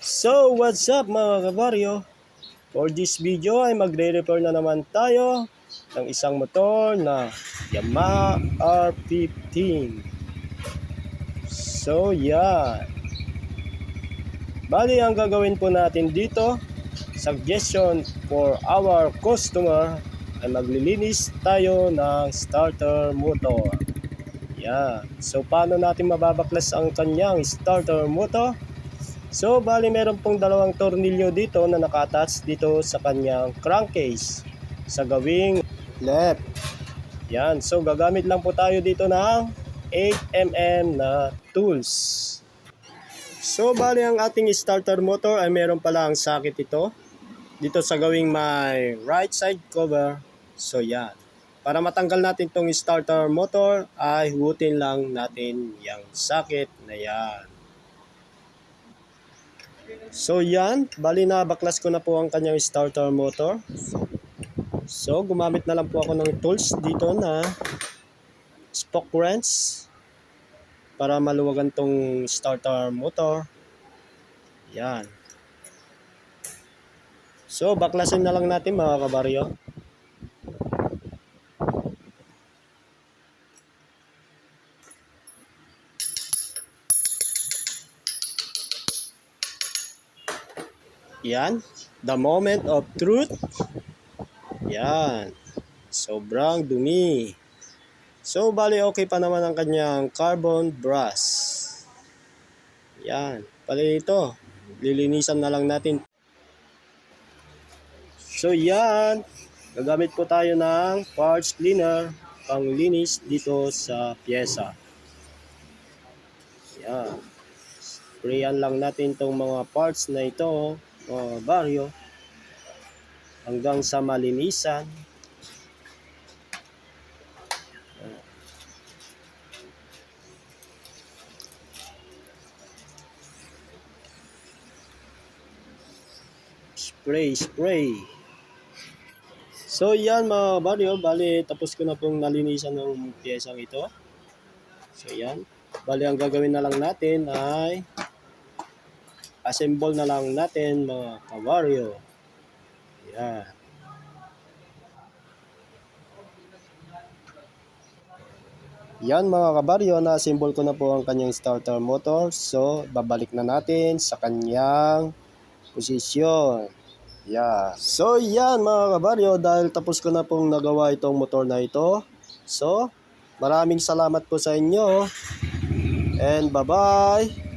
So, what's up mga kabaryo? For this video ay magre-repair na naman tayo ng isang motor na Yamaha R15. So, yan. Bali, ang gagawin po natin dito, suggestion for our customer, ay maglilinis tayo ng starter motor. Yan. So, paano natin mababaklas ang kanyang starter motor? So, bali meron pong dalawang tornilyo dito na naka-attach dito sa kanyang crankcase sa gawing left. Yan. So, gagamit lang po tayo dito ng 8mm na tools. So, bali ang ating starter motor ay meron pala ang sakit ito dito sa gawing may right side cover. So, yan. Para matanggal natin tong starter motor ay hugutin lang natin yung sakit na yan. So yan, bali na baklas ko na po ang kanyang starter motor. So gumamit na lang po ako ng tools dito na spoke wrench para maluwagan tong starter motor. Yan. So baklasin na lang natin mga kabaryo. Yan, the moment of truth. Yan, sobrang dumi. So, bali okay pa naman ang kanyang carbon brush. Yan, bali ito. Lilinisan na lang natin. So, yan. Gagamit po tayo ng parts cleaner panglinis dito sa pyesa. Yan. Sprayan lang natin itong mga parts na ito, mga baryo, hanggang sa malinisan. Spray. So yan mga baryo, bali tapos ko na pong nalinisan ng piyesang ito. So yan, bali ang gagawin na lang natin ay assemble na lang natin mga kabaryo. Yan. Yan mga kabaryo, na-assemble ko na po ang kanyang starter motor. So babalik na natin sa kanyang posisyon. Yeah. So yan mga kabaryo, dahil tapos ko na pong nagawa itong motor na ito. So maraming salamat po sa inyo and bye bye.